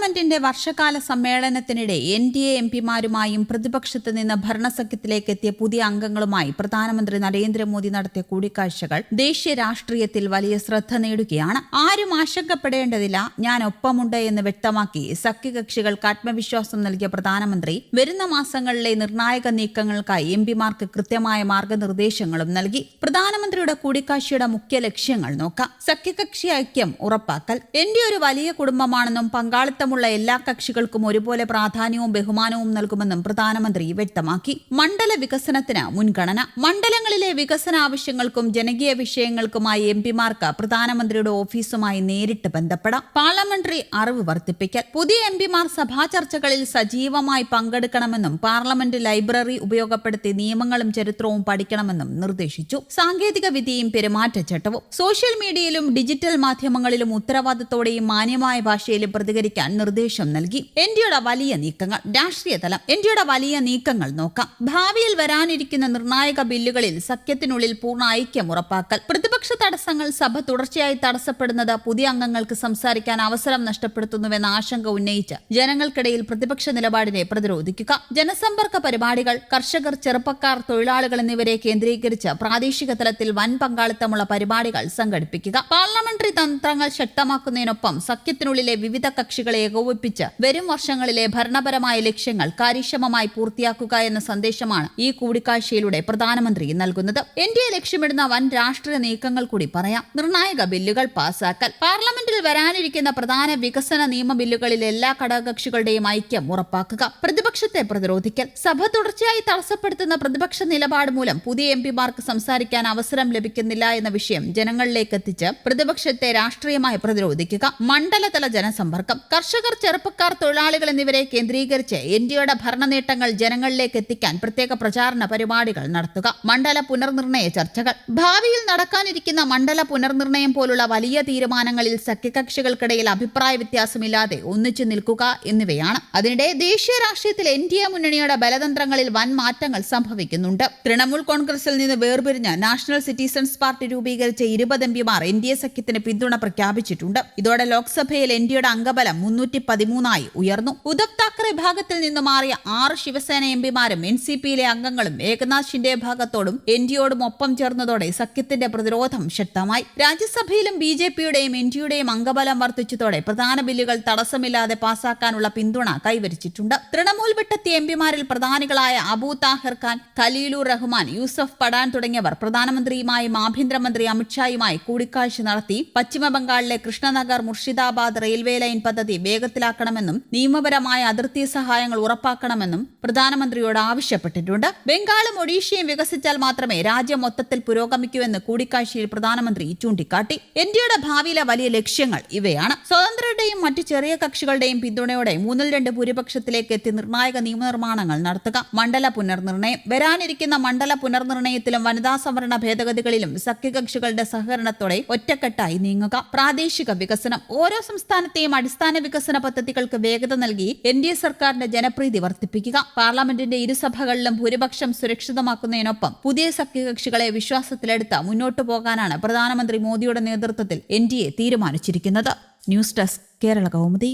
പാർലമെന്റിന്റെ വർഷകാല സമ്മേളനത്തിനിടെ എൻഡിഎ എംപിമാരുമായും പ്രതിപക്ഷത്ത് നിന്ന് ഭരണസഖ്യത്തിലേക്ക് എത്തിയ പുതിയ അംഗങ്ങളുമായി പ്രധാനമന്ത്രി നരേന്ദ്രമോദി നടത്തിയ കൂടിക്കാഴ്ചകൾ ദേശീയ രാഷ്ട്രീയത്തിൽ വലിയ ശ്രദ്ധ നേടുകയാണ്. ആരും ആശങ്കപ്പെടേണ്ടതില്ല, ഞാൻ ഒപ്പമുണ്ട് എന്ന് വ്യക്തമാക്കി സഖ്യകക്ഷികൾക്ക് ആത്മവിശ്വാസം നൽകിയ പ്രധാനമന്ത്രി വരുന്ന മാസങ്ങളിലെ നിർണായക നീക്കങ്ങൾക്കായി എംപിമാർക്ക് കൃത്യമായ മാർഗനിർദ്ദേശങ്ങളും നൽകി. പ്രധാനമന്ത്രിയുടെ കൂടിക്കാഴ്ചയുടെ മുഖ്യ ലക്ഷ്യങ്ങൾ നോക്കാം. സഖ്യകക്ഷി ഐക്യം ഉറപ്പാക്കൽ. എൻഡിഎ ഒരു വലിയ കുടുംബമാണെന്നും പങ്കാളിത്തമുള്ള എല്ലാ കക്ഷികൾക്കും ഒരുപോലെ പ്രാധാന്യവും ബഹുമാനവും നൽകുമെന്നും പ്രധാനമന്ത്രി വ്യക്തമാക്കി. മണ്ഡല വികസനത്തിന് മുൻഗണന. മണ്ഡലങ്ങളിലെ വികസന ആവശ്യങ്ങൾക്കും ജനകീയ വിഷയങ്ങൾക്കുമായി എംപിമാർക്ക് പ്രധാനമന്ത്രിയുടെ ഓഫീസുമായി നേരിട്ട് ബന്ധപ്പെടാം. പാർലമെന്ററി അറിവ് വർദ്ധിപ്പിക്കൽ. പുതിയ എംപിമാർ സഭാ ചർച്ചകളിൽ സജീവമായി പങ്കെടുക്കണമെന്നും പാർലമെന്റ് ലൈബ്രറി ഉപയോഗപ്പെടുത്തി നിയമങ്ങളും ചരിത്രവും പഠിക്കണമെന്നും നിർദ്ദേശിച്ചു. സാങ്കേതിക വിദ്യയും പെരുമാറ്റച്ചട്ടവും. സോഷ്യൽ മീഡിയയിലും ഡിജിറ്റൽ മാധ്യമങ്ങളിലും ഉത്തരവാദിത്തോടെയും മാന്യമായ ഭാഷയിലും പ്രതികരിക്കാൻ നിർദ്ദേശം നൽകി. എൻഡിഎയുടെ വലിയ നീക്കങ്ങൾ. രാഷ്ട്രീയ തലം. എൻഡിഎയുടെ വലിയ നീക്കങ്ങൾ നോക്കാം. ഭാവിയിൽ വരാനിരിക്കുന്ന നിർണായക ബില്ലുകളിൽ സഖ്യത്തിനുള്ളിൽ പൂർണ്ണ ഐക്യം ഉറപ്പാക്കൽ. പ്രതിപക്ഷ തടസ്സങ്ങൾ. സഭ തുടർച്ചയായി തടസ്സപ്പെടുന്നത് പുതിയ അംഗങ്ങൾക്ക് സംസാരിക്കാൻ അവസരം നഷ്ടപ്പെടുത്തുന്നുവെന്ന ആശങ്ക ഉന്നയിച്ച് ജനങ്ങൾക്കിടയിൽ പ്രതിപക്ഷ നിലപാടിനെ പ്രതിരോധിക്കുക. ജനസമ്പർക്ക പരിപാടികൾ. കർഷകർ, ചെറുപ്പക്കാർ, തൊഴിലാളികൾ എന്നിവരെ കേന്ദ്രീകരിച്ച് പ്രാദേശിക തലത്തിൽ വൻ പങ്കാളിത്തമുള്ള പരിപാടികൾ സംഘടിപ്പിക്കുക. പാർലമെന്ററി തന്ത്രങ്ങൾ ശക്തമാക്കുന്നതിനൊപ്പം സഖ്യത്തിനുള്ളിലെ വിവിധ കക്ഷികളെ ഏകോപിപ്പിച്ച് വരും വർഷങ്ങളിലെ ഭരണപരമായ ലക്ഷ്യങ്ങൾ കാര്യക്ഷമമായി പൂർത്തിയാക്കുക എന്ന സന്ദേശമാണ് ഈ കൂടിക്കാഴ്ചയിലൂടെ പ്രധാനമന്ത്രി നൽകുന്നത്. എൻഡിഎ ലക്ഷ്യമിടുന്ന വൻ രാഷ്ട്രീയ നീക്കങ്ങൾ കൂടി പറയാം. നിർണായക ബില്ലുകൾ പാസാക്കൽ. പാർലമെന്റിൽ വരാനിരിക്കുന്ന പ്രധാന വികസന നിയമ ബില്ലുകളിൽ എല്ലാ ഘടകകക്ഷികളുടെയും ഐക്യം ഉറപ്പാക്കുക. പ്രതിപക്ഷത്തെ പ്രതിരോധിക്കൽ. സഭ തുടർച്ചയായി തടസ്സപ്പെടുത്തുന്ന പ്രതിപക്ഷ നിലപാട് മൂലം പുതിയ എംപിമാർക്ക് സംസാരിക്കാൻ അവസരം ലഭിക്കുന്നില്ല എന്ന വിഷയം ജനങ്ങളിലേക്ക് എത്തിച്ച് പ്രതിപക്ഷത്തെ രാഷ്ട്രീയമായി പ്രതിരോധിക്കുക. മണ്ഡലതല ജനസമ്പർക്കം. കർഷകർ, ചെറുപ്പക്കാർ, തൊഴിലാളികൾ എന്നിവരെ കേന്ദ്രീകരിച്ച് എൻഡിഎയുടെ ഭരണ നേട്ടങ്ങൾ ജനങ്ങളിലേക്ക് എത്തിക്കാൻ പ്രത്യേക പ്രചാരണ പരിപാടികൾ നടത്തുക. മണ്ഡല പുനർനിർണയ ചർച്ചകൾ. ഭാവിയിൽ നടക്കാനിരിക്കുന്ന മണ്ഡല പുനർനിർണയം പോലുള്ള വലിയ തീരുമാനങ്ങളിൽ സഖ്യകക്ഷികൾക്കിടയിൽ അഭിപ്രായ വ്യത്യാസമില്ലാതെ ഒന്നിച്ചു നിൽക്കുക എന്നിവയാണ്. അതിനിടെ ദേശീയ രാഷ്ട്രീയത്തിൽ എൻഡിഎ മുന്നണിയുടെ ബലതന്ത്രങ്ങളിൽ വൻ മാറ്റങ്ങൾ സംഭവിക്കുന്നുണ്ട്. തൃണമൂൽ കോൺഗ്രസിൽ നിന്ന് വേർപിരിഞ്ഞ നാഷണൽ സിറ്റിസൺസ് പാർട്ടി രൂപീകരിച്ച 20 എംപിമാർ എൻഡിഎ സഖ്യത്തിന് പിന്തുണ പ്രഖ്യാപിച്ചിട്ടുണ്ട്. ഇതോടെ ലോക്സഭയിൽ എൻഡിഎയുടെ അംഗബലം 313 ഉയർന്നു. ഉദ്ധവ് താക്കറെ വിഭാഗത്തിൽ നിന്ന് മാറിയ 6 ശിവസേന എംപിമാരും എൻസിപിയിലെ അംഗങ്ങളും ഏകനാഥ് ഷിൻഡെ വിഭാഗത്തോടും എൻഡിഎയോടും ഒപ്പം ചേർന്നതോടെ സഖ്യത്തിന്റെ പ്രതിരോധം ശക്തമായി. രാജ്യസഭയിലും ബിജെപിയുടെയും എൻഡിഎയുടെയും അംഗബലം വർദ്ധിച്ചതോടെ പ്രധാന ബില്ലുകൾ തടസ്സമില്ലാതെ പാസാക്കാനുള്ള പിന്തുണ കൈവരിച്ചിട്ടുണ്ട്. തൃണമൂൽ വിട്ടെത്തിയ എംപിമാരിൽ പ്രധാനികളായ അബു താഹിർ ഖാൻ, ഖലീലുർ റഹ്മാൻ, യൂസഫ് പഠാൻ തുടങ്ങിയവർ പ്രധാനമന്ത്രിയുമായും ആഭ്യന്തരമന്ത്രി അമിത്ഷായുമായി കൂടിക്കാഴ്ച നടത്തി പശ്ചിമബംഗാളിലെ കൃഷ്ണനഗർ മുർഷിദാബാദ് റെയിൽവേ ലൈൻ പദ്ധതി വേഗത്തിലാക്കണമെന്നും നിയമപരമായ അതിർത്തി സഹായങ്ങൾ ഉറപ്പാക്കണമെന്നും പ്രധാനമന്ത്രിയോട് ആവശ്യപ്പെട്ടിട്ടുണ്ട്. ബംഗാളും ഒഡീഷയും വികസിച്ചാൽ മാത്രമേ രാജ്യം മൊത്തത്തിൽ പുരോഗമിക്കൂവെന്ന് കൂടിക്കാഴ്ചയിൽ പ്രധാനമന്ത്രി ചൂണ്ടിക്കാട്ടി. എൻഡിഎയുടെ ഭാവിയിലെ വലിയ ലക്ഷ്യങ്ങൾ ഇവയാണ്. സ്വതന്ത്രരുടെയും മറ്റു ചെറിയ കക്ഷികളുടെയും പിന്തുണയോടെ 2/3 ഭൂരിപക്ഷത്തിലേക്ക് എത്തി നിർണായക നിയമനിർമ്മാണങ്ങൾ നടത്തുക. മണ്ഡല പുനർനിർണയം. വരാനിരിക്കുന്ന മണ്ഡല പുനർനിർണയത്തിലും വനിതാ സംവരണ ഭേദഗതികളിലും സഖ്യകക്ഷികളുടെ സഹകരണത്തോടെ ഒറ്റക്കെട്ടായി നീങ്ങുക. പ്രാദേശിക വികസനം. ഓരോ സംസ്ഥാനത്തെയും അടിസ്ഥാന വികസന പദ്ധതികൾക്ക് വേഗത നൽകി എൻഡിഎ സർക്കാരിന്റെ ജനപ്രീതി വർദ്ധിപ്പിക്കുക. പാർലമെന്റിന്റെ ഇരുസഭകളിലും ഭൂരിപക്ഷം സുരക്ഷിതമാക്കുന്നതിനൊപ്പം പുതിയ സഖ്യകക്ഷികളെ വിശ്വാസത്തിലെടുത്ത് മുന്നോട്ടു പോകാനാണ് പ്രധാനമന്ത്രി മോദിയുടെ നേതൃത്വത്തിൽ എൻഡിഎ തീരുമാനിച്ചിരിക്കുന്നത്. News desk, Kerala Kaumudi.